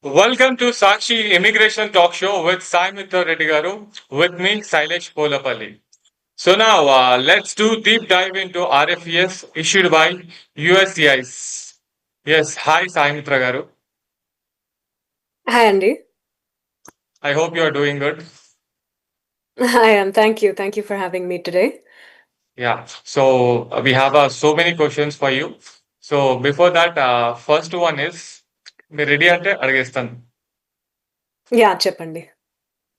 Welcome to Sakshi Immigration Talk Show with Sai Mitra Reddy Garu, with me Sailesh Polapalli. So now let's do deep dive into RFES issued by USCIS. Yes, hi Sai Mitra Garu. Hi, Andy. I hope you are doing good. I am. Thank you. Thank you for having me today. Yeah, so we have so many questions for you. So before that, first one is మీరు ready అంటే అడిగేస్తాను. Yeah, చెప్పండి.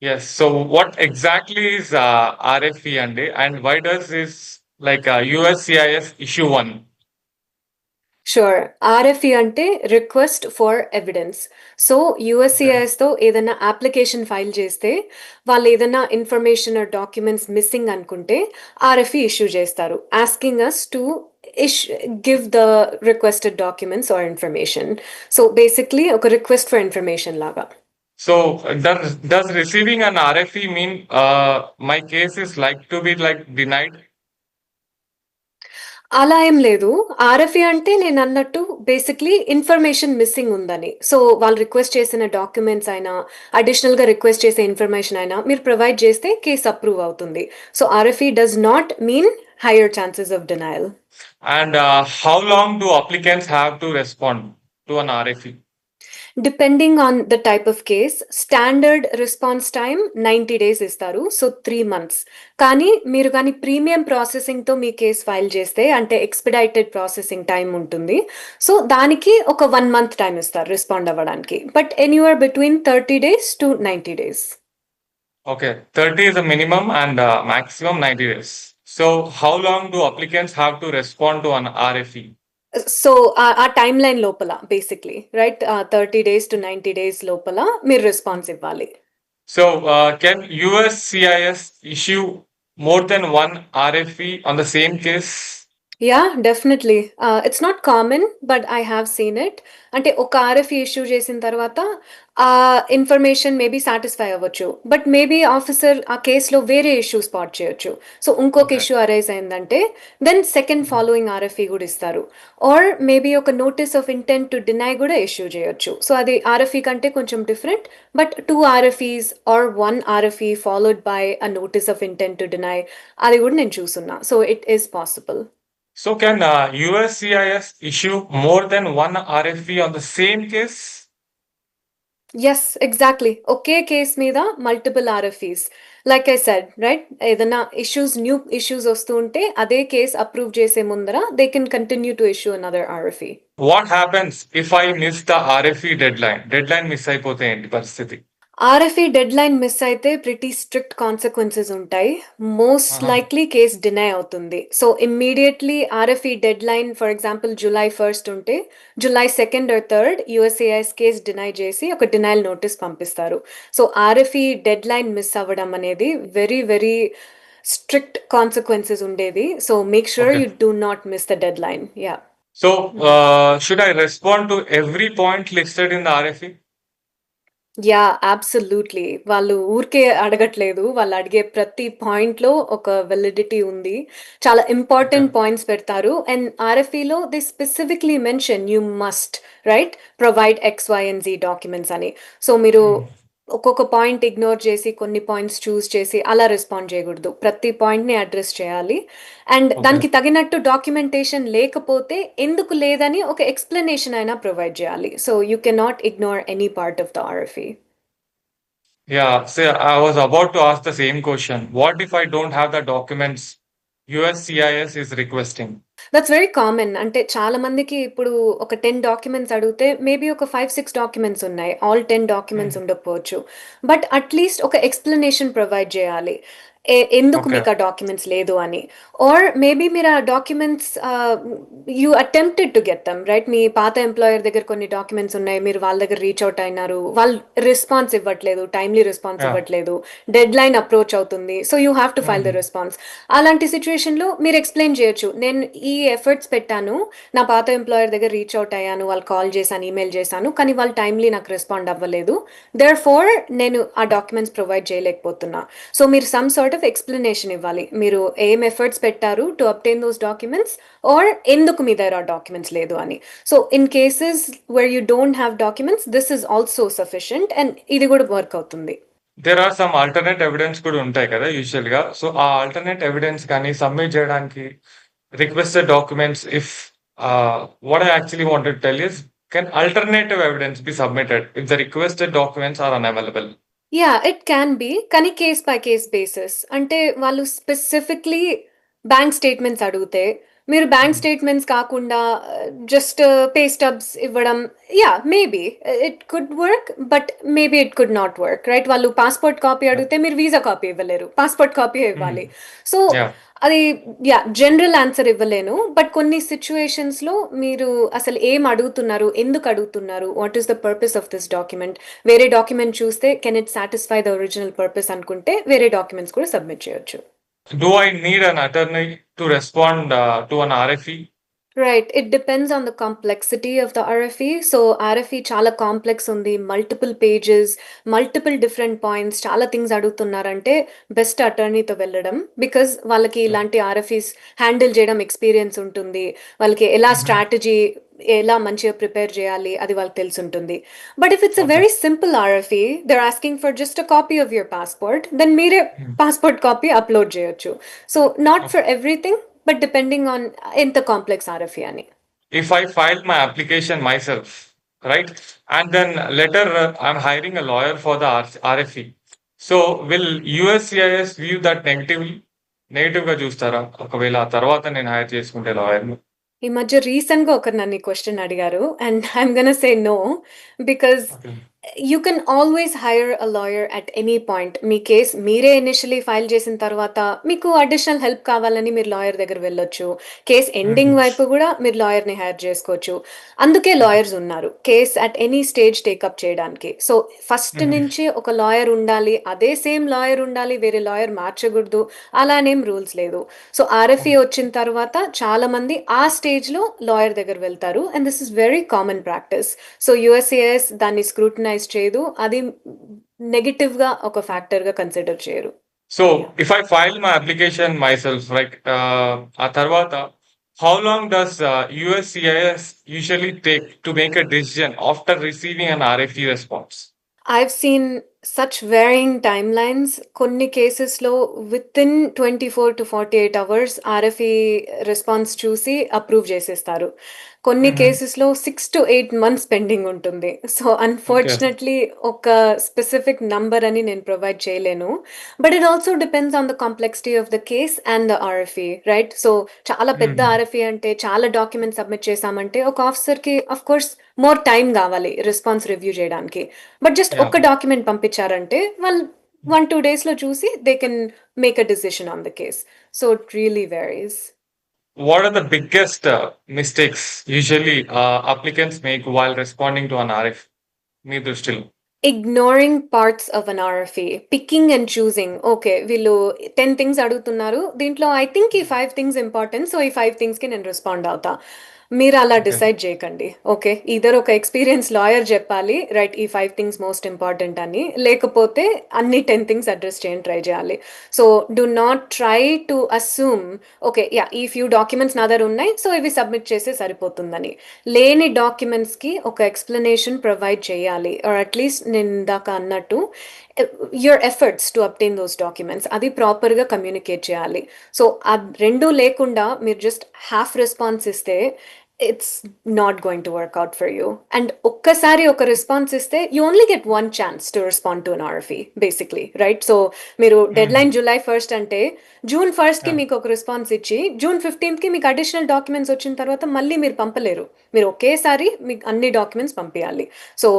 Yes. So what exactly is RFE and why does this like USCIS issue one? Sure. RFE అంటే request for evidence. So Okay. యూఎస్సిఐఎస్తో ఏదైనా application file చేస్తే వాళ్ళు ఏదైనా information or documents missing అనుకుంటే ఆర్ఎఫ్ఈ ఇష్యూ చేస్తారు, asking us to give the requested documents or information. So basically ఒక request for information లాగా. So does receiving an RFE mean my case is like to be like denied? అలా ఏం లేదు. RFE అంటే నేను అన్నట్టు basically information missing ఉందని. So వాళ్ళు రిక్వెస్ట్ చేసిన డాక్యుమెంట్స్ అయినా, అడిషనల్గా రిక్వెస్ట్ చేసే ఇన్ఫర్మేషన్ అయినా మీరు ప్రొవైడ్ చేస్తే కేసు అప్రూవ్ అవుతుంది. So RFE does not mean hire chances of denial. And how long do applicants have to respond to an RFE? Depending on the type of case, standard response time 90 days ఇస్తారు, so 3 months. కానీ మీరు కానీ premium ప్రాసెసింగ్తో మీ case file చేస్తే అంటే ఎక్స్పెడైటెడ్ processing time ఉంటుంది, so దానికి ఒక 1 month time ఇస్తారు రెస్పాండ్ అవ్వడానికి. But anywhere between 30 days to 90 days. Okay, 30 is the minimum and maximum 90 days. So how long do applicants have to respond to an RFE? So ఆ time line లోపల basically right 30 days to 90 days లోపల మీరు response ఇవ్వాలి. So can USCIS issue more than one RFE on the same case? Yeah, definitely. It's not common, but I have seen it. అంటే ఒక RFE issue చేసిన తర్వాత ఆ information maybe satisfy అవ్వచ్చు, but maybe officer ఆ కేసులో వేరే ఇష్యూ స్పాట్ చేయొచ్చు. సో ఇంకొక Okay. ఇష్యూ అరైజ్ అయిందంటే దెన్ సెకండ్ ఫాలోయింగ్ ఆర్ఎఫ్ఈ కూడా ఇస్తారు. ఆర్ మేబీ ఒక notice of intent to deny కూడా ఇష్యూ చేయొచ్చు. సో అది ఆర్ఎఫ్ఈ కంటే కొంచెం different, but 2 RFEs or 1 RFE followed by a notice of intent to deny, అది కూడా నేను చూసున్నా. So it is possible. So can USCIS issue more than one RFE on the same case? Yes, exactly. ఒకే case మీద multiple RFEs. Like I said right, ఏదైనా new issues వస్తూ ఉంటే అదే కేస్ అప్రూవ్ చేసే ముందర they can continue to issue another RFE. What happens if I miss the RFE deadline? Deadline miss అయిపోతే ఏంటి పరిస్థితి? ఆర్ఎఫ్ఈ డెడ్ లైన్ మిస్ అయితే ప్రిటీ స్ట్రిక్ట్ కాన్సిక్వెన్సెస్ ఉంటాయి. మోస్ట్ లైక్లీ కేస్ డినై అవుతుంది. So immediately RFE deadline for example July 1st ఉంటే July 2nd or 3rd USCIS case deny చేసి ఒక denial notice పంపిస్తారు. So RFE deadline miss అవ్వడం అనేది very very strict consequences ఉండేది. So make sure Okay. You do not miss the deadline. Yeah. So should I respond to every point listed in the RFE? Yeah, absolutely. వాళ్ళు ఊరికే అడగట్లేదు, వాళ్ళు అడిగే ప్రతి పాయింట్లో ఒక వెలిడిటీ ఉంది. చాలా ఇంపార్టెంట్ Okay. పాయింట్స్ పెడతారు. అండ్ ఆర్ఎఫ్ఈలో they specifically mention you must right provide XYZ documents అని. సో మీరు ఒక్కొక్క పాయింట్ ఇగ్నోర్ చేసి కొన్ని పాయింట్స్ చూస్ చేసి అలా రెస్పాండ్ చేయకూడదు. ప్రతి పాయింట్ని అడ్రస్ చేయాలి. And Okay. దానికి తగినట్టు డాక్యుమెంటేషన్ లేకపోతే ఎందుకు లేదని ఒక ఎక్స్ప్లెనేషన్ అయినా ప్రొవైడ్ చేయాలి. So you can not ignore any part of the RFE. Yeah, so I was about to ask the same question. What if I don't have the documents USCIS is requesting? That's very common. అంటే చాలా మందికి ఇప్పుడు ఒక 10 documents అడిగితే maybe ఒక 5-6 documents ఉన్నాయి. All 10 documents ఉండకపోవచ్చు. But at least ఒక ఎక్స్ప్లెనేషన్ ప్రొవైడ్ చేయాలి ఎందుకు Okay. మీకు ఆ డాక్యుమెంట్స్ లేదు అని. ఆర్ మేబీ మీరు ఆ documents you attempted to get them right. మీ పాత ఎంప్లాయర్ దగ్గర కొన్ని డాక్యుమెంట్స్ ఉన్నాయి, మీరు వాళ్ళ దగ్గర రీచ్ అవుట్ అయినారు, వాళ్ళు రెస్పాన్స్ ఇవ్వట్లేదు, టైమ్లీ రెస్పాన్స్ Yeah. ఇవ్వట్లేదు, డెడ్ లైన్ అప్రోచ్ అవుతుంది, so you have to file the response. అలాంటి సిచ్యువేషన్లో మీరు ఎక్స్ప్లెయిన్ చేయొచ్చు, నేను ఈ ఎఫర్ట్స్ పెట్టాను, నా పాత ఎంప్లాయర్ దగ్గర రీచ్ అవుట్ అయ్యాను, వాళ్ళు కాల్ చేశాను, ఈమెయిల్ చేశాను, కానీ వాళ్ళు టైమ్లీ నాకు రెస్పాండ్ అవ్వలేదు, దేర్ ఫోర్ నేను ఆ డాక్యుమెంట్స్ ప్రొవైడ్ చేయలేకపోతున్నా. సో మీరు some sort sort of explanation ఇవ్వాలి. మీరు ఏం ఎఫర్ట్స్ పెట్టారు to obtain those documents or ఎందుకు మీ దగ్గర ఆ డాక్యుమెంట్స్ లేదు అని. So in cases where you don't have documents this is also sufficient and ఇది కూడా వర్క్ అవుతుంది. There are some alternate evidence కూడా ఉంటాయి కదా యూజువల్ గా. సో ఆ ఆల్టర్నేట్ ఎవిడెన్స్ కానీ సబ్మిట్ చేయడానికి requested documents if what I actually wanted to tell is can alternative evidence be submitted if the requested documents are unavailable? Ya it can be, కానీ case by case basis. అంటే వాళ్ళు specifically bank statements అడిగితే మీరు bank statements కాకుండా just pay stubs ఇవ్వడం, ya maybe it could work but maybe it could not work, right? వాళ్ళు passport copy అడిగితే మీరు వీసా కాపీ ఇవ్వలేరు, పాస్పోర్ట్ కాపీ ఇవ్వాలి. So Yeah. అది యా జనరల్ ఆన్సర్ ఇవ్వలేను. బట్ కొన్ని సిచ్యువేషన్స్లో మీరు అసలు ఏం అడుగుతున్నారు, ఎందుకు అడుగుతున్నారు, what is the purpose of this document, వేరే డాక్యుమెంట్ చూస్తే can it satisfy the original purpose అనుకుంటే వేరే డాక్యుమెంట్స్ కూడా సబ్మిట్ చేయొచ్చు. Do I need an attorney to respond to an RFE? Right. It depends on the complexity of the RFE. So RFE చాలా complex ఉంది, multiple pages, multiple different points, చాలా things అడుగుతున్నారంటే best అటర్నీతో వెళ్ళడం. Because వాళ్ళకి ఇలాంటి RFEs handle చేయడం experience ఉంటుంది, వాళ్ళకి ఎలా స్ట్రాటజీ ఎలా మంచిగా ప్రిపేర్ చేయాలి అది వాళ్ళకి తెలిసి ఉంటుంది. But if it's a very simple RFE, they're asking for just a copy of your passport, then మీరే పాస్పోర్ట్ కాపీ అప్లోడ్ చేయొచ్చు. So not for everything, but depending on ఎంత కాంప్లెక్స్ RFE అని. If I filed my application myself, right, and then later I'm hiring a lawyer for the RFE, so will USCIS view that negatively? Negative గా చూస్తారా ఒకవేళ ఆ తర్వాత నేను hire చేసుకుంటే lawyer? ఈ మధ్య రీసెంట్ గా ఒకరు నన్ను ఈ క్వశ్చన్ అడిగారు and I'm gonna say no, because you can always hire a lawyer at any point. మీ కేస్ మీరే ఇనిషియలీ ఫైల్ చేసిన తర్వాత మీకు అడిషనల్ హెల్ప్ కావాలని మీరు లాయర్ దగ్గర వెళ్ళొచ్చు. కేస్ ఎండింగ్ వైపు కూడా మీరు లాయర్ని హైర్ చేసుకోవచ్చు. అందుకే లాయర్స్ ఉన్నారు, case at any stage take up చేయడానికి. సో ఫస్ట్ నుంచి ఒక లాయర్ ఉండాలి, అదే సేమ్ లాయర్ ఉండాలి, వేరే లాయర్ మార్చకూడదు, అలానేం రూల్స్ లేదు. సో RFE వచ్చిన తర్వాత చాలా మంది ఆ స్టేజ్లో లాయర్ దగ్గర వెళ్తారు and this is very common practice. So USCIS దాన్ని స్క్రూటినైజ్ చేయదు, అది నెగటివ్ గా ఒక ఫ్యాక్టర్ గా కన్సిడర్ చేయరు. So if I file my application my self, right, ఆ తర్వాత how long does USCIS usually take to make a decision after receiving an RFE response? I've seen such varying timelines. కొన్ని కేసెస్లో within 24 to 48 hours RFE response చూసి approve చేసేస్తారు. కొన్ని కేసెస్లో 6 to 8 months pending ఉంటుంది. So unfortunately ఒక specific number అని నేను ప్రొవైడ్ చేయలేను. But it also depends on the complexity of the case and the RFE, right? So చాలా పెద్ద RFE అంటే చాలా డాక్యుమెంట్స్ సబ్మిట్ చేశామంటే ఒక ఆఫీసర్కి అఫ్ కోర్స్ మోర్ టైం కావాలి రెస్పాన్స్ రివ్యూ చేయడానికి. బట్ జస్ట్ ఒక్క డాక్యుమెంట్ పంపించారంటే వాళ్ళు 1-2 daysలో చూసి they can make a decision on the case. So it really varies. What are the biggest mistakes usually applicants make while responding to an RFE? మీ దృష్టిలో Ignoring parts of an RFE, picking and choosing. Okay, వీళ్ళు 10 things అడుగుతున్నారు, దీంట్లో I think ఈ 5 things important, so ఈ 5 thingsకి నేను respond అవుతా. మీరు అలా డిసైడ్ చేయకండి. ఓకే, ఇద్దరు ఒక ఎక్స్పీరియన్స్ లాయర్ చెప్పాలి, రైట్, ఈ 5 things మోస్ట్ ఇంపార్టెంట్ అని, లేకపోతే అన్ని 10 things అడ్రస్ చేయని ట్రై చేయాలి. So do not try to assume okay yeah ఈ ఫ్యూ డాక్యుమెంట్స్ నా దగ్గర ఉన్నాయి సో ఇవి సబ్మిట్ చేస్తే సరిపోతుందని. లేని డాక్యుమెంట్స్కి ఒక ఎక్స్ప్లెనేషన్ ప్రొవైడ్ చేయాలి, ఆర్ అట్లీస్ట్ నేను ఇందాక అన్నట్టు your efforts to obtain those documents అది ప్రాపర్గా కమ్యూనికేట్ చేయాలి. సో అది రెండూ లేకుండా మీరు జస్ట్ హాఫ్ రెస్పాన్స్ ఇస్తే it's not going to work out for you. And ఒక్కసారి ఒక రెస్పాన్స్ ఇస్తే you only get one chance to respond to an RFE basically, right? So మీరు డెడ్లైన్ July 1st అంటే June 1st మీకు ఒక response ఇచ్చి June 15th మీకు additional documents వచ్చిన తర్వాత మళ్ళీ మీరు పంపలేరు. మీరు ఒకేసారి మీకు అన్ని డాక్యుమెంట్స్ పంపించాలి. సో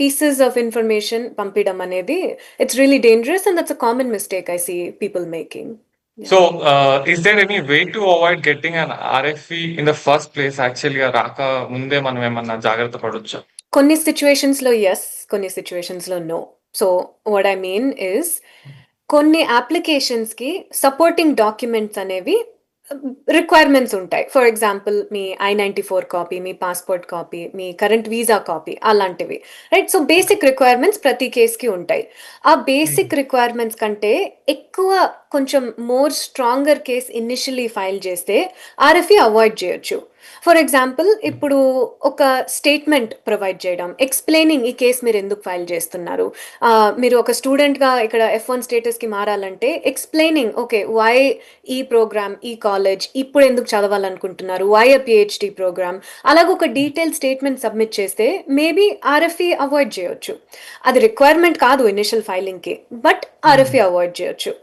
pieces of information పంపించడం అనేది it's really dangerous and that's a common mistake I see people making. So, is there any way to avoid getting an RFE in the first place? Actually, రాక ముందే మనం ఏమన్నా జాగ్రత్త పడొచ్చా? కొన్ని సిచ్యువేషన్స్లో yes, కొన్ని సిచ్యువేషన్స్లో no. So what I mean is కొన్ని అప్లికేషన్స్కి సపోర్టింగ్ డాక్యుమెంట్స్ అనేవి రిక్వైర్మెంట్స్ ఉంటాయి. ఫర్ ఎగ్జాంపుల్ మీ I-94 కాపీ, మీ పాస్పోర్ట్ కాపీ, మీ కరెంట్ వీసా కాపీ, అలాంటివి, రైట్? సో బేసిక్ రిక్వైర్మెంట్స్ ప్రతి కేస్కి ఉంటాయి. ఆ బేసిక్ రిక్వైర్మెంట్స్ కంటే ఎక్కువ కొంచెం more stronger case initially file చేస్తే ఆర్ఎఫ్ఈ అవాయిడ్ చేయొచ్చు. ఫర్ ఎగ్జాంపుల్ ఇప్పుడు ఒక స్టేట్మెంట్ ప్రొవైడ్ చేయడం, ఎక్స్ప్లెయినింగ్ ఈ కేస్ మీరు ఎందుకు ఫైల్ చేస్తున్నారు. మీరు ఒక స్టూడెంట్గా ఇక్కడ F1 స్టేటస్కి మారాలంటే ఎక్స్ప్లెయినింగ్ ఓకే వై ఈ ప్రోగ్రామ్, ఈ కాలేజ్ ఇప్పుడు ఎందుకు చదవాలనుకుంటున్నారు, వై అ పిహెచ్డి ప్రోగ్రామ్, అలాగ ఒక డీటెయిల్ స్టేట్మెంట్ సబ్మిట్ చేస్తే మేబీ ఆర్ఎఫ్ఈ అవాయిడ్ చేయొచ్చు. అది రిక్వైర్మెంట్ కాదు ఇనిషియల్ ఫైలింగ్కి, బట్ ఆర్ఎఫ్ఈ అవాయిడ్ చేయొచ్చు.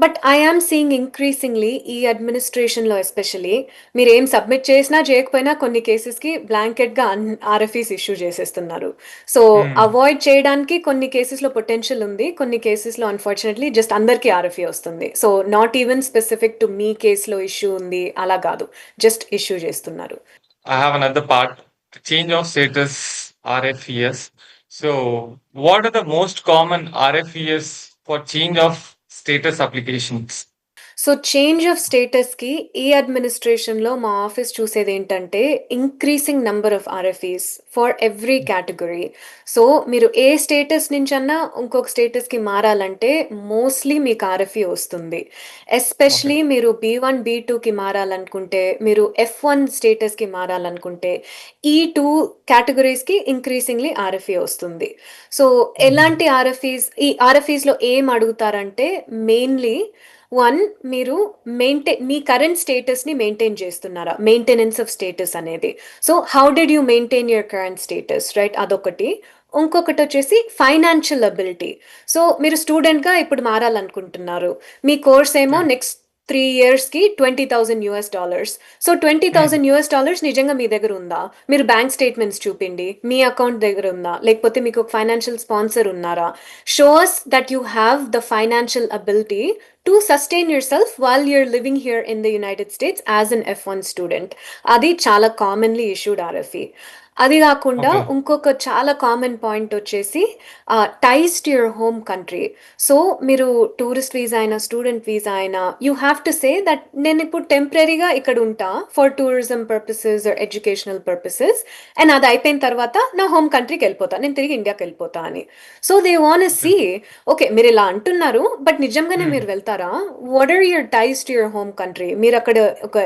బట్ ఐ ఆమ్ సీయింగ్ ఇంక్రీసింగ్లీ ఈ అడ్మినిస్ట్రేషన్లో ఎస్పెషలీ మీరు ఏం సబ్మిట్ చేసినా చేయకపోయినా కొన్ని కేసెస్కి బ్లాంకెట్గా ఆర్ఎఫ్ఈస్ ఇష్యూ చేసేస్తున్నారు. సో అవాయిడ్ చేయడానికి కొన్ని కేసెస్లో పొటెన్షియల్ ఉంది, కొన్ని కేసెస్లో అన్ఫార్చునేట్లీ జస్ట్ అందరికీ ఆర్ఎఫ్ఈ వస్తుంది. So not even specific to మీ కేసులో ఇష్యూ ఉంది అలా కాదు, జస్ట్ ఇష్యూ చేస్తున్నారు. I have another part, the change of status RFES. So, what are the most common RFES for change of status applications? So change of స్టేటస్కి ఈ అడ్మినిస్ట్రేషన్లో మా ఆఫీస్ చూసేది ఏంటంటే increasing number of RFEs for every category. So మీరు ఏ status నుంచన్నా ఇంకొక స్టేటస్కి మారాలంటే మోస్ట్లీ మీకు ఆర్ఎఫ్ఈ వస్తుంది. ఎస్పెషలీ మీరు B1 B2కి మారాలనుకుంటే, మీరు F1 స్టేటస్కి మారాలనుకుంటే ఈ 2 కేటగిరీస్కి ఇంక్రీసింగ్లీ ఆర్ఎఫ్ఈ వస్తుంది. సో ఎలాంటి ఈ ఆర్ఎఫ్ఈస్లో ఏం అడుగుతారంటే మెయిన్లీ మీరు మీ కరెంట్ స్టేటస్ని మెయింటైన్ చేస్తున్నారా, మెయింటెనెన్స్ ఆఫ్ స్టేటస్ అనేది. So how did you maintain your current status, right, అదొకటి. ఇంకొకటి వచ్చేసి ఫైనాన్షియల్ అబిలిటీ. సో మీరు స్టూడెంట్గా ఇప్పుడు మారాలనుకుంటున్నారు, మీ కోర్స్ ఏమో నెక్స్ట్ 3 yearsకి $20,000. సో $20,000 నిజంగా మీ దగ్గర ఉందా, మీరు బ్యాంక్ స్టేట్మెంట్స్ చూపిండి, మీ అకౌంట్ దగ్గర ఉందా, లేకపోతే మీకు ఒక ఫైనాన్షియల్ స్పాన్సర్ ఉన్నారా. Shows that you have the financial ability to sustain your self while you're living here in the United States as an F1 student. అది చాలా కామన్లీ ఇష్యూడ్ ఆర్ఎఫ్ఈ. అది కాకుండా Okay. ఇంకొక చాలా కామన్ పాయింట్ వచ్చేసి ties to your home country. So మీరు tourist visa అయినా student visa అయినా you have to say that నేను ఇప్పుడు టెంపరీగా ఇక్కడ ఉంటా for tourism purposes or educational purposes, and అది అయిపోయిన తర్వాత నా హోమ్ కంట్రీకి వెళ్ళిపోతా, నేను తిరిగి ఇండియాకి వెళ్ళిపోతా అని. So they want see okay మీరు ఇలా అంటున్నారు బట్ నిజంగానే మీరు వెళ్తారా, what are your ties to your home country, మీరు అక్కడ ఒక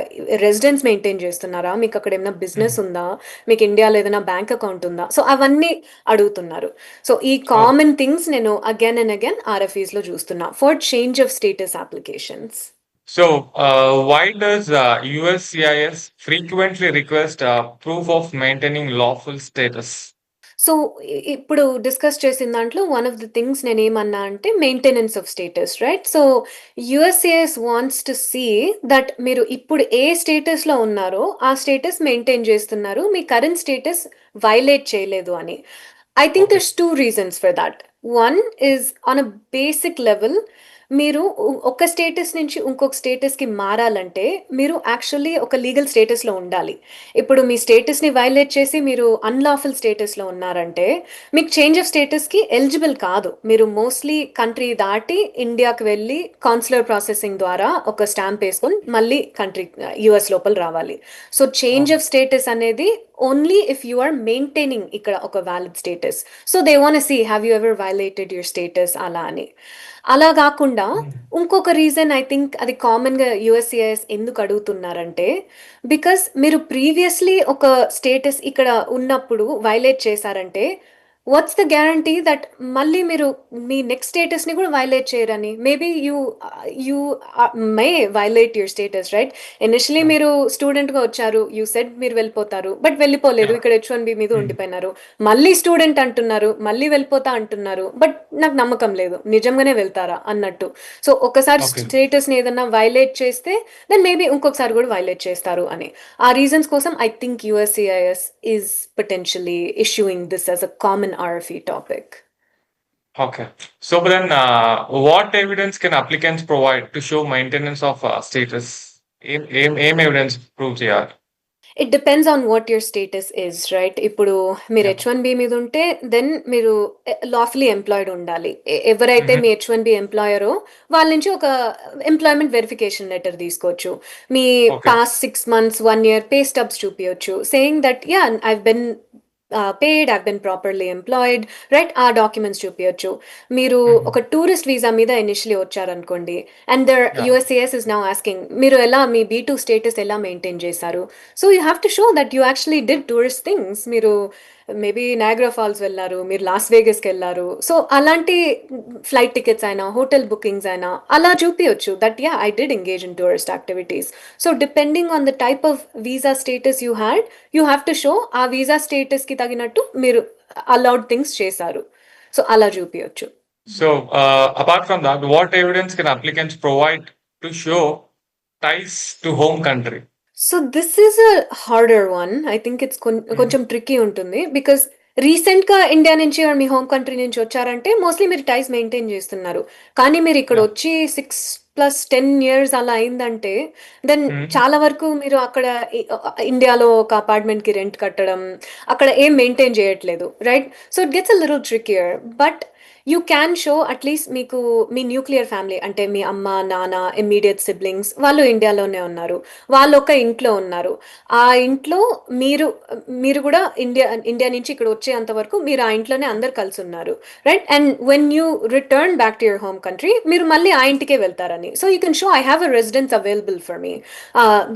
రెసిడెన్స్ మెయింటైన్ చేస్తున్నారా, మీకు అక్కడ ఏమైనా బిజినెస్ ఉందా, మీకు ఇండియాలో ఏదైనా బ్యాంక్ అకౌంట్ ఉందా. సో అవన్నీ అడుగుతున్నారు. సో ఈ కామన్ థింగ్స్ నేను అగైన్ అండ్ అగైన్ ఆర్ఎఫ్ఈస్ లో చూస్తున్నా for change of status applications. So, why does USCIS frequently request proof of maintaining lawful status? So ఇప్పుడు డిస్కస్ చేసిన దాంట్లో వన్ ఆఫ్ ద థింగ్స్ నేను ఏమన్నా అంటే maintenance of status, right. So USCIS wants to see that మీరు ఇప్పుడు ఏ స్టేటస్లో ఉన్నారో ఆ స్టేటస్ మెయింటైన్ చేస్తున్నారు, మీ కరెంట్ స్టేటస్ వైలేట్ చేయలేదు అని. I think Okay. there's 2 reasons for that. One is on a basic level, మీరు ఒక స్టేటస్ నుంచి ఇంకొక స్టేటస్కి మారాలంటే మీరు యాక్చువల్లీ ఒక లీగల్ స్టేటస్లో ఉండాలి. ఇప్పుడు మీ స్టేటస్ని వైలేట్ చేసి మీరు అన్లాఫుల్ స్టేటస్లో ఉన్నారంటే మీకు చేంజ్ ఆఫ్ స్టేటస్కి ఎలిజిబుల్ కాదు. మీరు మోస్ట్లీ కంట్రీ దాటి ఇండియాకి వెళ్ళి కాన్సులర్ ప్రాసెసింగ్ ద్వారా ఒక స్టాంప్ వేసుకొని మళ్ళీ కంట్రీ యుఎస్ లోపల రావాలి. సో చేంజ్ ఆఫ్ స్టేటస్ అనేది only if you are maintaining ఇక్కడ ఒక valid status. So they want see have you ever violated your status అలా అని. అలా కాకుండా ఇంకొక రీజన్ ఐ థింక్ అది కామన్గా యుఎస్సిఐఎస్ ఎందుకు అడుగుతున్నారంటే బికాస్ మీరు ప్రీవియస్లీ ఒక స్టేటస్ ఇక్కడ ఉన్నప్పుడు వైలేట్ చేశారంటే వాట్స్ ద గ్యారంటీ దట్ మళ్ళీ మీరు మీ నెక్స్ట్ స్టేటస్ని కూడా వైలేట్ చేయరని. Maybe you may violate your status, right. Initially మీరు స్టూడెంట్గా వచ్చారు, యూ సెడ్ మీరు వెళ్ళిపోతారు, బట్ వెళ్ళిపోలేదు, Yeah. ఇక్కడ H1B మీద ఉండిపోయినారు. మళ్ళీ స్టూడెంట్ అంటున్నారు, మళ్ళీ వెళ్ళిపోతా అంటున్నారు, బట్ నాకు నమ్మకం లేదు నిజంగానే వెళ్తారా అన్నట్టు. సో ఒకసారి Okay. స్టేటస్ని ఏదన్నా వైలేట్ చేస్తే దెన్ మేబీ ఇంకొకసారి కూడా వైలేట్ చేస్తారు అని. ఆ రీజన్స్ కోసం I think USCIS is potentially issuing this as a common RFE topic. Okay. So then, what evidence can applicants provide to show maintenance of status? Aim evidence proves here. It depends on what your status is, right. ఇప్పుడు మీరు Yeah. H1B మీద ఉంటే then మీరు lawfully employed ఉండాలి. ఎవరైతే మీ H1B ఎంప్లాయరో వాళ్ళ నుంచి ఒక ఎంప్లాయ్మెంట్ వెరిఫికేషన్ లెటర్ తీసుకోవచ్చు. మీ Okay. Past 6 months 1 year pay stubs చూపించవచ్చు saying that yeah I've been paid, I've been properly employed, right? ఆ డాక్యుమెంట్స్ చూపించచ్చు. మీరు Mhm. ఒక టూరిస్ట్ వీసా మీద ఇనిషియలీ వచ్చారనుకోండి, and there Yeah. USCIS is now asking మీరు ఎలా మీ B2 స్టేటస్ ఎలా మెయింటైన్ చేశారు. So you have to show that you actually did tourist things. మీరు మేబీ నయాగ్రా ఫాల్స్ వెళ్ళారు, మీరు లాస్ వేగస్కి వెళ్ళారు. సో అలాంటి ఫ్లైట్ టికెట్స్ అయినా హోటల్ బుకింగ్స్ అయినా అలా చూపించచ్చు that yeah I did engage in tourist activities. So depending on the type of visa status you had, you have to show ఆ visa స్టేటస్కి తగినట్టు మీరు అలౌడ్ థింగ్స్ చేశారు. సో అలా చూపించచ్చు. So, apart from that, what evidence can applicants provide to show ties to home country? So this is a harder one. I think it's కొంచెం tricky ఉంటుంది because రీసెంట్గా ఇండియా నుంచి or మీ హోమ్ కంట్రీ నుంచి వచ్చారంటే mostly మీరు టైస్ maintain చేస్తున్నారు. కానీ మీరు ఇక్కడ Yeah. వచ్చి 6+10 years అలా అయిందంటే దెన్ Mhm. చాలా వరకు మీరు అక్కడ ఇండియాలో ఒక అపార్ట్మెంట్కి రెంట్ కట్టడం, అక్కడ ఏం మెయింటైన్ చేయట్లేదు, right? So it gets a little trickier. But you can show at least మీకు మీ న్యూక్లియర్ ఫ్యామిలీ అంటే మీ అమ్మ నాన్న ఇమ్మీడియట్ సిబ్లింగ్స్ వాళ్ళు ఇండియాలోనే ఉన్నారు, వాళ్ళు ఒక ఇంట్లో ఉన్నారు. ఆ ఇంట్లో మీరు మీరు కూడా ఇండియా నుంచి ఇక్కడ వచ్చేంత వరకు మీరు ఆ ఇంట్లోనే అందరు కలిసి ఉన్నారు, right? And when you return back to your home country మీరు మళ్ళీ ఆ ఇంటికే వెళ్తారని. So you can show I have a residence available for me,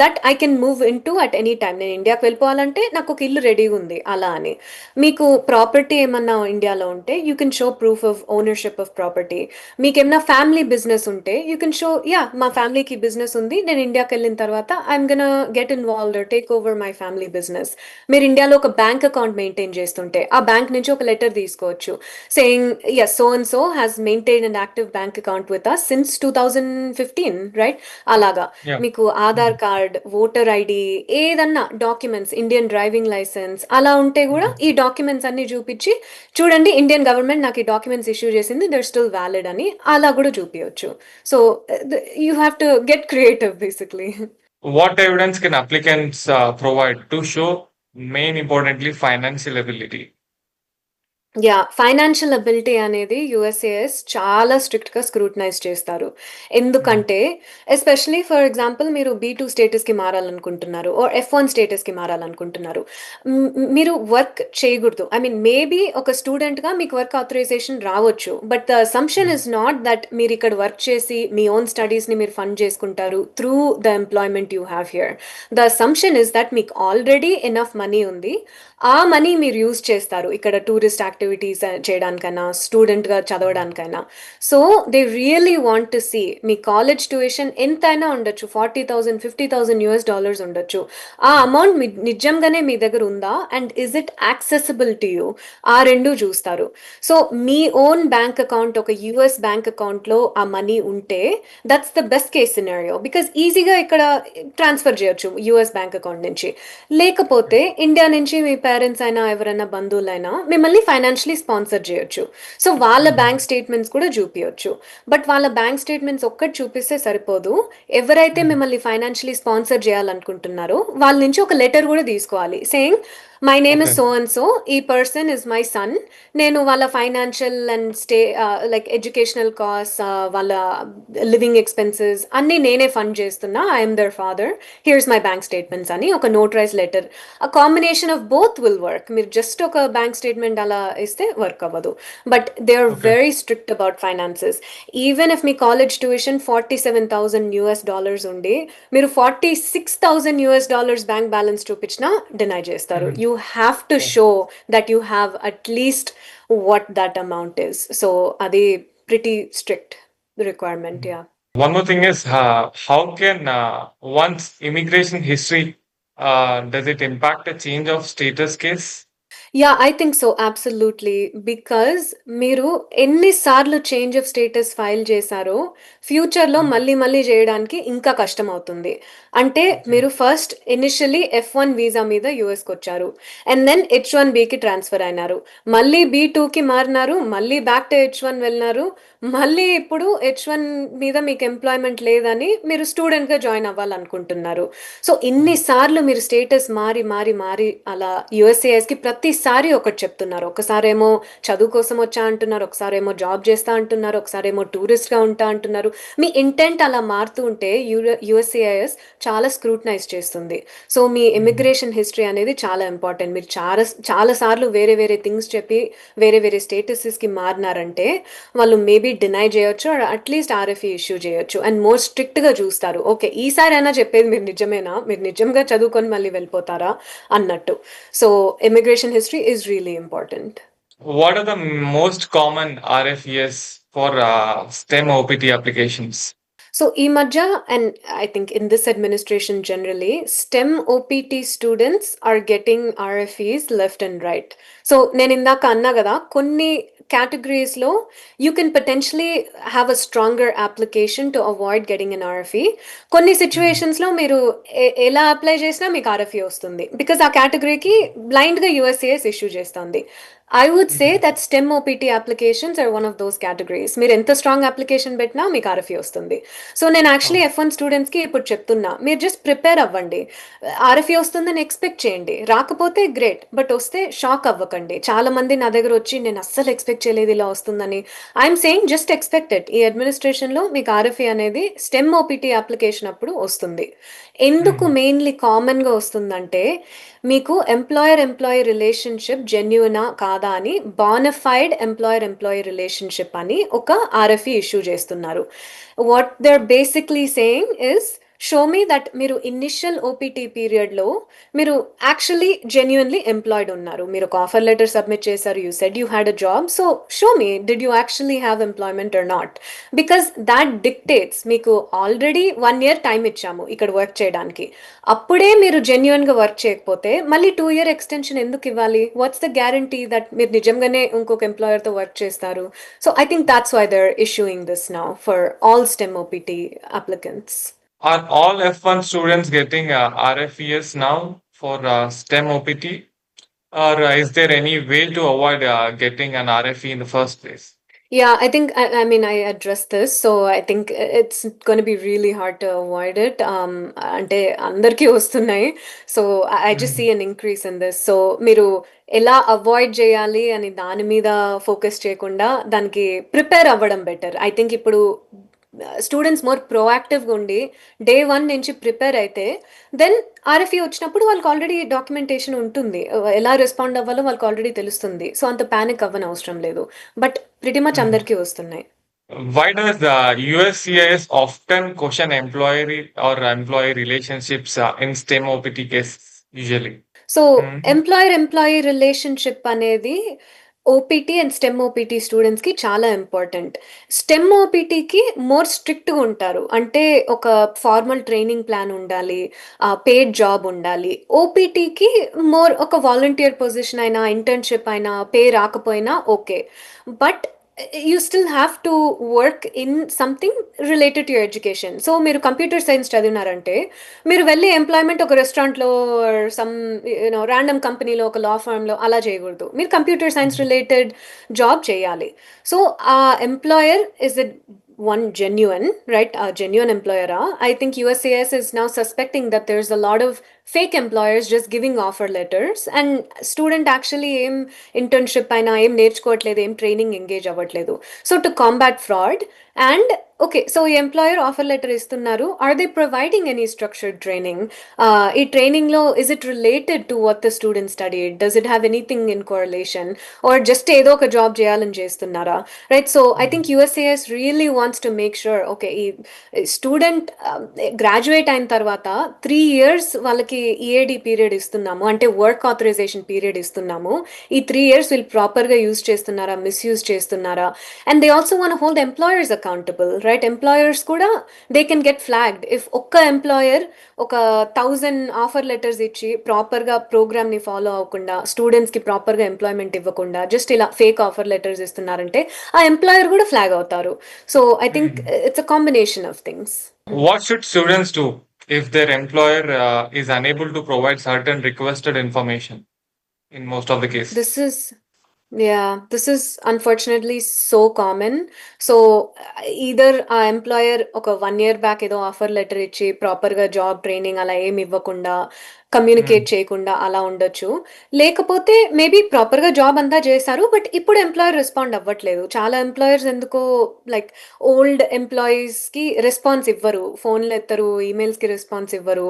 that I can move in to at any time. నేను ఇండియాకి వెళ్ళిపోవాలంటే నాకు ఒక ఇల్లు రెడీగా ఉంది అలా అని. మీకు ప్రాపర్టీ ఏమన్నా ఇండియాలో ఉంటే you can show proof of ownership of property. మీకు ఏమన్నా ఫ్యామిలీ బిజినెస్ ఉంటే యూ కెన్ షో యా మా ఫ్యామిలీకి బిజినెస్ ఉంది, నేను ఇండియాకి వెళ్ళిన తర్వాత I'm gonna get involved or take over my family business. మీరు ఇండియాలో ఒక బ్యాంక్ అకౌంట్ మెయింటైన్ చేస్తుంటే ఆ బ్యాంక్ నుంచి ఒక లెటర్ తీసుకోవచ్చు saying yes so and so has maintained an active bank account with us since 2015, right? అలాగా Yeah. మీకు ఆధార్ కార్డ్, ఓటర్ ఐడి, ఏదన్నా డాక్యుమెంట్స్, ఇండియన్ డ్రైవింగ్ లైసెన్స్ అలా ఉంటే కూడా ఈ డాక్యుమెంట్స్ అన్ని చూపించి చూడండి ఇండియన్ గవర్నమెంట్ నాకు ఈ డాక్యుమెంట్స్ ఇష్యూ చేసింది, దర్ స్టిల్ వ్యాలిడ్ అని అలా కూడా చూపించవచ్చు. So you have to get creative basically. What evidence can applicants provide to show, main importantly, financial ability? Yeah financial ability అనేది యుఎస్ఏఎస్ చాలా స్ట్రిక్ట్గా స్క్రూటనైజ్ చేస్తారు. ఎందుకంటే ఎస్పెషలీ ఫర్ ఎగ్జాంపుల్ మీరు B2 స్టేటస్కి మారాలనుకుంటున్నారు ఓర్ F1 స్టేటస్కి మారాలనుకుంటున్నారు, మీరు వర్క్ చేయకూడదు. ఐ మీన్ మేబీ ఒక స్టూడెంట్గా మీకు వర్క్ ఆథరైజేషన్ రావచ్చు, but the assumption is not that మీరు ఇక్కడ వర్క్ చేసి మీ ఓన్ స్టడీస్ని మీరు ఫండ్ చేసుకుంటారు through the employment you have here. The assumption is that మీకు ఆల్రెడీ ఎనఫ్ మనీ ఉంది, ఆ మనీ మీరు యూజ్ చేస్తారు ఇక్కడ టూరిస్ట్ యాక్టివిటీస్ చేయడానికైనా స్టూడెంట్గా చదవడానికైనా. So they really want to see మీ కాలేజ్ ట్యూషన్ ఎంతైనా ఉండొచ్చు, $40,000 $50,000 ఉండొచ్చు, ఆ అమౌంట్ మీ నిజంగానే మీ దగ్గర ఉందా and is it accessible to you, ఆ రెండు చూస్తారు. సో మీ ఓన్ బ్యాంక్ అకౌంట్ ఒక యుఎస్ బ్యాంక్ అకౌంట్లో ఆ మనీ ఉంటే that's the best case scenario because ఈజీగా ఇక్కడ ట్రాన్స్ఫర్ చేయొచ్చు యుఎస్ బ్యాంక్ అకౌంట్ నుంచి. లేకపోతే ఇండియా నుంచి మీ పేరెంట్స్ అయినా ఎవరైనా బంధువులైనా మిమ్మల్ని ఫైనాన్షియలీ స్పాన్సర్ చేయొచ్చు. సో వాళ్ళ బ్యాంక్ స్టేట్మెంట్స్ కూడా చూపించచ్చు. బట్ వాళ్ళ బ్యాంక్ స్టేట్మెంట్స్ ఒక్కటి చూపిస్తే సరిపోదు, ఎవరైతే మిమ్మల్ని ఫైనాన్షియలీ స్పాన్సర్ చేయాలనుకుంటున్నారో వాళ్ళ నుంచి ఒక లెటర్ కూడా తీసుకోవాలి saying my name is Okay. So and so, ఈ పర్సన్ ఇస్ మై సన్, నేను వాళ్ళ financial and like educational cost, వాళ్ళ లివింగ్ ఎక్స్పెన్సెస్ అన్నీ నేనే ఫండ్ చేస్తున్నా, I'm their father, here's my bank statements అని ఒక నోటరైజ్ లెటర్. ఆ combination of both will work. మీరు జస్ట్ ఒక బ్యాంక్ స్టేట్మెంట్ అలా ఇస్తే వర్క్ అవ్వదు. But they are Okay. Very strict about finances. Even if మీ కాలేజ్ ట్యూషన్ $47,000 ఉండి మీరు $46,000 బ్యాంక్ బ్యాలెన్స్ చూపించినా డినై చేస్తారు. Mhm. You have to Okay. show that you have at least what that amount is. So adi pretty strict requirement. Yeah. One more thing is, how can one's immigration history does it impact a change of status case? Yeah, I think so, absolutely. Because మీరు ఎన్నిసార్లు change of status file చేశారో ఫ్యూచర్లో మళ్ళీ మళ్ళీ చేయడానికి ఇంకా కష్టం అవుతుంది. అంటే Okay. మీరు ఫస్ట్ ఇనిషియలీ F1 వీసా మీద యూఎస్కి వచ్చారు అండ్ దెన్ H1Bకి ట్రాన్స్ఫర్ అయినారు, మళ్ళీ B2కి మారినారు, మళ్ళీ బ్యాక్ టు H1 వెళ్ళినారు, మళ్ళీ ఇప్పుడు H1 మీద మీకు ఎంప్లాయ్మెంట్ లేదని మీరు స్టూడెంట్గా జాయిన్ అవ్వాలనుకుంటున్నారు. సో ఇన్నిసార్లు మీరు స్టేటస్ మారి మారి మారి అలా యుఎస్ఏఎస్కి ప్రతి ప్రతిసారి ఒకటి చెప్తున్నారు. ఒకసారేమో చదువు కోసం వచ్చా అంటున్నారు, ఒకసారేమో జాబ్ చేస్తా అంటున్నారు, ఒకసారేమో టూరిస్ట్‌గా ఉంటా అంటున్నారు. మీ ఇంటెంట్ అలా మారుతూ ఉంటే యూఎస్సిఐఎస్ చాలా స్క్రూటనైజ్ చేస్తుంది. సో, మీ ఇమిగ్రేషన్ హిస్టరీ అనేది చాలా ఇంపార్టెంట్. మీరు చాలా సార్లు వేరే వేరే థింగ్స్ చెప్పి వేరే వేరే స్టేటసెస్‌కి మారినారంటే వాళ్ళు మేబీ డినై చేయొచ్చు ఆర్ అట్‌లీస్ట్ ఆర్ఎఫ్ఈ ఇష్యూ చేయొచ్చు. అండ్ మోర్ స్ట్రిక్ట్‌గా చూస్తారు. ఓకే. ఈసారైనా చెప్పేది మీరు నిజమేనా? మీరు నిజంగా చదువుకొని మళ్ళీ వెళ్ళిపోతారా? అన్నట్టు. So, immigration history is really important. What are the most common RFES for STEM OPT applications? So ఈ మధ్య and I think in this administration generally STEM OPT students are getting RFEs left and right. So నేను ఇందాక అన్నా కదా, కొన్ని కేటగిరీస్లో you can potentially have a stronger application to avoid getting an RFE. కొన్ని సిచ్యువేషన్స్లో మీరు ఎలా అప్లై చేసినా మీకు ఆర్ఎఫ్ఈ వస్తుంది, బికాస్ ఆ కేటగిరీకి బ్లైండ్గా యూఎస్సిఎస్ ఇష్యూ చేస్తుంది. I would say that STEM OPT applications are one of those categories. మీరు ఎంత స్ట్రాంగ్ అప్లికేషన్ పెట్టినా మీకు ఆర్ఎఫ్ఈ వస్తుంది. సో నేను యాక్చువల్లీ F1 స్టూడెంట్స్కి ఇప్పుడు చెప్తున్నా, మీరు జస్ట్ ప్రిపేర్ అవ్వండి. ఆర్ఎఫ్ఈ వస్తుందని ఎక్స్పెక్ట్ చేయండి. రాకపోతే గ్రేట్, బట్ వస్తే షాక్ అవ్వకండి. చాలా మంది నా దగ్గర వచ్చి నేను అస్సలు ఎక్స్పెక్ట్ చేయలేదు ఇలా వస్తుందని. I'm saying just expect it. ఈ అడ్మినిస్ట్రేషన్లో మీకు ఆర్ఎఫ్ఈ అనేది స్టెమ్ ఓపీటీ అప్లికేషన్ అప్పుడు వస్తుంది. ఎందుకు మెయిన్లీ కామన్గా వస్తుందంటే, మీకు ఎంప్లాయర్ రిలేషన్షిప్ జెన్యూనా కాదా అని బానఫైడ్ ఎంప్లాయర్ రిలేషన్షిప్ అని ఒక ఆర్ఎఫ్ఈ ఇష్యూ చేస్తున్నారు. What they're basically saying is, show me that మీరు ఇనిషియల్ ఓపీటీ పీరియడ్లో మీరు యాక్చువల్లీ జెన్యున్లీ ఎంప్లాయిడ్ ఉన్నారు. మీరు ఒక ఆఫర్ లెటర్ సబ్మిట్ చేశారు, you said you had a job, so show me did you actually have employment or not. Because that dictates, మీకు already 1 year time ఇచ్చాము ఇక్కడ వర్క్ చేయడానికి, అప్పుడే మీరు జెన్యున్గా వర్క్ చేయకపోతే మళ్ళీ 2 year ఎక్స్టెన్షన్ ఎందుకు ఇవ్వాలి? వాట్స్ ద గ్యారంటీ దట్ మీరు నిజంగానే ఇంకొక ఎంప్లాయర్తో వర్క్ చేస్తారు? So I think that's why they're issuing this now for all STEM OPT applicants. Are all F1 students getting RFES now for STEM OPT? Or is there any way to avoid getting an RFE in the first place? Yeah, I think I mean I addressed this, so I think it's going to be really hard to avoid it. అంటే అందరికీ వస్తున్నాయి. So I just see an increase in this. So మీరు ఎలా avoid చేయాలి అని దాని మీద focus చేయకుండా దానికి ప్రిపేర్ అవ్వడం బెటర్. ఐ థింక్ ఇప్పుడు స్టూడెంట్స్ మోర్ ప్రోయాక్టివ్గా ఉండి డే 1 నుంచి ప్రిపేర్ అయితే దెన్ ఆర్ఎఫ్ఈ వచ్చినప్పుడు వాళ్ళకి ఆల్రెడీ డాక్యుమెంటేషన్ ఉంటుంది, ఎలా రెస్పాండ్ అవ్వాలో వాళ్ళకి ఆల్రెడీ తెలుస్తుంది. సో అంత ప్యానిక్ అవ్వని అవసరం లేదు. బట్ ప్రిటీ మచ్ అందరికీ వస్తున్నాయి. Why does the USCIS often question employee relationships in STEM OPT cases usually? So employer relationship అనేది ఓపీటీ అండ్ స్టెమ్ ఓపీటీ స్టూడెంట్స్కి చాలా ఇంపార్టెంట్. స్టెమ్ ఓపీటీకి మోర్ స్ట్రిక్ట్గా ఉంటారు, అంటే ఒక ఫార్మల్ ట్రైనింగ్ ప్లాన్ ఉండాలి, పేడ్ జాబ్ ఉండాలి. ఓపీటీకి మోర్ ఒక వాలంటీర్ పొజిషన్ అయినా ఇంటర్న్షిప్ అయినా పే రాకపోయినా okay, but you still have to work in something related to your education. So మీరు కంప్యూటర్ సైన్స్ చదివినారంటే మీరు వెళ్ళి ఎంప్లాయ్మెంట్ ఒక రెస్టారెంట్లో సమ్ ర్యాండమ్ కంపెనీలో ఒక లా ఫర్మ్లో అలా చేయకూడదు. మీరు కంప్యూటర్ సైన్స్ రిలేటెడ్ జాబ్ చేయాలి. సో ఆ employer is it one genuine, right? A genuine employer. I think USCIS is now suspecting that there's a lot of fake employers just giving offer letters and student actually ఏం internship అయినా ఏం నేర్చుకోవట్లేదు, ఏం training engage అవ్వట్లేదు. So to combat fraud and okay, so ఈ employer offer letter ఇస్తున్నారు, are they providing any structured training? ఈ ట్రైనింగ్లో is it related to what the student studied? Does it have anything in correlation, or just ఏదో ఒక జాబ్ చేయాలని చేస్తున్నారా? Right. So I think USCIS really wants to make sure, okay ఈ student graduate అయిన తర్వాత 3 years వాళ్ళకి ఈఏడి పీరియడ్ ఇస్తున్నాము, అంటే వర్క్ ఆథరైజేషన్ పీరియడ్ ఇస్తున్నాము. ఈ 3 years వీళ్ళు ప్రాపర్గా యూజ్ చేస్తున్నారా, మిస్యూజ్ చేస్తున్నారా? And they also want hold employers accountable, right? Employers కూడా they can get flagged if ఒక్క ఎంప్లాయర్ ఒక 1000 ఆఫర్ లెటర్స్ ఇచ్చి ప్రాపర్గా ప్రోగ్రామ్ని ఫాలో అవ్వకుండా, స్టూడెంట్స్కి ప్రాపర్గా ఎంప్లాయ్మెంట్ ఇవ్వకుండా జస్ట్ ఇలా ఫేక్ ఆఫర్ లెటర్స్ ఇస్తున్నారంటే ఆ ఎంప్లాయర్ కూడా ఫ్లాగ్ అవుతారు. So I think it's a combination of things. What should students do if their employer is unable to provide certain requested information in most of the cases? This is unfortunately so common. So either ఆ employer ఒక 1 year back ఏదో offer letter ఇచ్చి ప్రాపర్గా job training అలా ఏమి ఇవ్వకుండా communicate చేయకుండా అలా ఉండొచ్చు. లేకపోతే మేబీ ప్రాపర్‌గా జాబ్ అంతా చేశారు. బట్ ఇప్పుడు ఎంప్లాయర్ రెస్పాండ్ అవ్వట్లేదు. చాలా ఎంప్లాయర్స్ ఎందుకో లైక్ ఓల్డ్ ఎంప్లాయీస్‌కి రెస్పాన్స్ ఇవ్వరు. ఫోన్‌లు ఎత్తరు, ఈమెయిల్స్‌కి రెస్పాన్స్ ఇవ్వరు.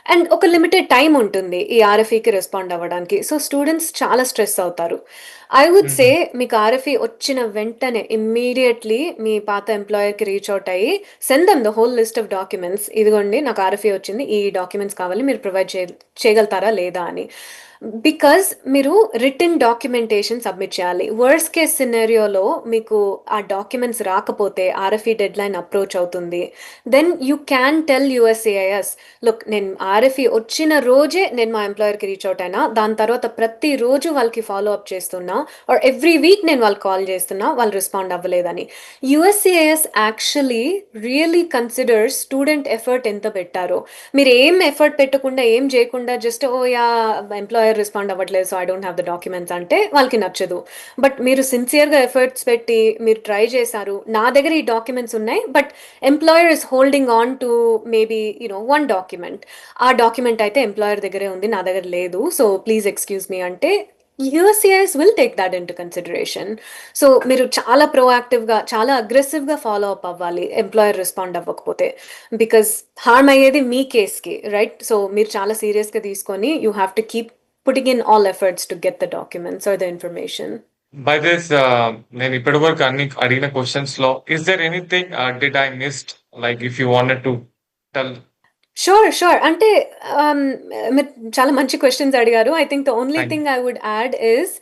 అండ్ ఒక లిమిటెడ్ టైమ్ ఉంటుంది ఈ ఆర్ఎఫ్ఈకి రెస్పాండ్ అవ్వడానికి. సో, స్టూడెంట్స్ చాలా స్ట్రెస్ అవుతారు. ఐ వుడ్ సే మీకు ఆర్ఎఫ్ఈ వచ్చిన వెంటనే ఇమ్మీడియేట్‌లీ మీ పాత ఎంప్లాయర్‌కి రీచ్ ఔట్ అయ్యి send them the whole list of documents. ఇదిగోండి నాకు ఆర్ఎఫ్ఈ వచ్చింది. ఈ డాక్యుమెంట్స్ కావాలి. మీరు ప్రొవైడ్ చేయగలుగుతారా లేదా అని. బికాజ్ మీరు రిటెన్ డాక్యుమెంటేషన్ సబ్మిట్ చేయాలి. వర్స్ట్ కేస్ సినారియోలో మీకు ఆ డాక్యుమెంట్స్ రాకపోతే ఆర్ఎఫ్ఈ డెడ్‌లైన్ అప్రోచ్ అవుతుంది. Then you can tell USCIS, look నేను ఆర్ఎఫ్ఈ వచ్చిన రోజే నేను మా ఎంప్లాయర్‌కి రీచ్ ఔట్ అయినా. దాని తర్వాత ప్రతిరోజు వాళ్ళకి ఫాలో అప్ చేస్తున్నా ఆర్ ఎవ్రీ వీక్ నేను వాళ్ళకి కాల్ చేస్తున్నా. వాళ్ళు రెస్పాండ్ అవ్వలేదని. USCIS actually really considers student effort ఎంత పెట్టారో. మీరు ఏం ఎఫర్ట్ పెట్టకుండా, ఏం చేయకుండా just oh yeah! Employer respond అవ్వట్లేదు. So, I don't have the documents అంటే వాళ్ళకి నచ్చదు. బట్ మీరు సిన్సియర్‌గా ఎఫర్ట్స్ పెట్టి మీరు ట్రై చేశారు. నా దగ్గర ఈ డాక్యుమెంట్స్ ఉన్నాయి. But employer is holding on to maybe one document. ఆ డాక్యుమెంట్ అయితే ఎంప్లాయర్ దగ్గరే ఉంది. నా దగ్గర లేదు. సో, ప్లీజ్ ఎక్స్‌క్యూజ్ మీ అంటే USCIS will take that into consideration. So, మీరు చాలా ప్రొయాక్టివ్‌గా, చాలా అగ్రెసివ్‌గా ఫాలో అప్ అవ్వాలి ఎంప్లాయర్ రెస్పాండ్ అవ్వకపోతే. బికాజ్ హార్మ్ అయ్యేది మీ కేస్‌కి, రైట్? సో, మీరు చాలా సీరియస్‌గా తీసుకొని you have to keep putting in all efforts to get the documents or the information. By this నేను ఇప్పటి వరకు అన్ని అడిగిన క్వశ్చన్స్ లో is there anything did I missed like if you wanted to tell? Sure. అంటే మీరు చాలా మంచి క్వెషన్స్ అడిగారు. I think the only thank thing I would add is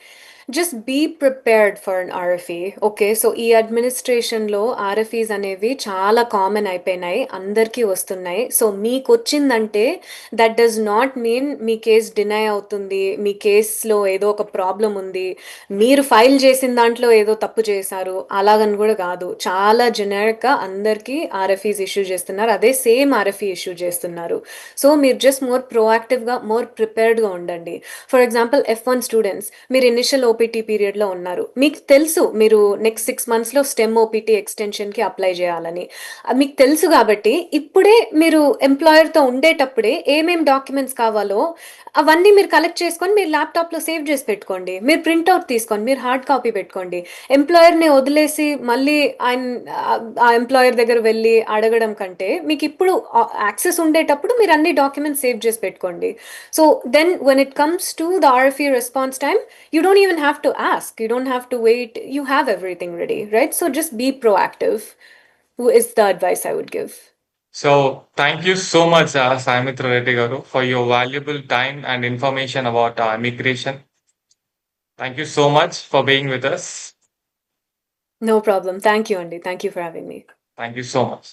just be prepared for an RFE. Okay. So, ఈ అడ్మినిస్ట్రేషన్‌లో RFEs అనేవి చాలా common అయిపోయినాయి. అందరికీ వస్తున్నాయి. సో, మీకొచ్చిందంటే దట్ డస్ నాట్ మీన్ మీ కేస్ డినై అవుతుంది. మీ కేస్‌లో ఏదో ఒక ప్రాబ్లమ్ ఉంది. మీరు ఫైల్ చేసిన దాంట్లో ఏదో తప్పు చేశారు. అలాగని కూడా కాదు. చాలా జెనరిక్‌గా అందరికీ ఆర్ఎఫ్ఈస్ ఇష్యూ చేస్తున్నారు. అదే సేమ్ ఆర్ఎఫ్ఈ ఇష్యూ చేస్తున్నారు. సో, మీరు జస్ట్ మోర్ ప్రొయాక్టివ్‌గా, మోర్ ప్రిపేర్డ్‌గా ఉండండి. ఫర్ ఎగ్జాంపుల్ F1 స్టూడెంట్స్ మీరు ఇనిషియల్ ఓపీటీ పీరియడ్‌లో ఉన్నారు. మీకు తెలుసు మీరు నెక్స్ట్ 6 మంత్స్‌లో స్టెమ్ ఓపీటీ ఎక్స్‌టెన్షన్‌కి అప్లై చేయాలని. మీకు తెలుసు కాబట్టి ఇప్పుడే మీరు ఎంప్లాయర్‌తో ఉండేటప్పుడే ఏమేం డాక్యుమెంట్స్ కావాలో అవన్నీ మీరు కలెక్ట్ చేసుకొని మీరు ల్యాప్‌టాప్‌లో సేవ్ చేసి పెట్టుకోండి. మీరు ప్రింట్ ఔట్ తీసుకోండి. మీరు హార్డ్ కాపీ పెట్టుకోండి. ఎంప్లాయర్‌ని వదిలేసి మళ్ళీ ఆ ఎంప్లాయర్ దగ్గర వెళ్లి అడగడం కంటే మీకిప్పుడు యాక్సెస్ ఉండేటప్పుడు మీరు అన్ని డాక్యుమెంట్స్ సేవ్ చేసి పెట్టుకోండి. So, then when it comes to the RFE response time, you don't even have to ask. You don't have to wait. You have everything ready, right? So just be proactive, is the advice I would give. So thank you so much Saimitra Reddy గారు for your valuable time and information about immigration. Thank you so much for being with us. No problem. Thank you, Andy. Thank you for having me. Thank you so much.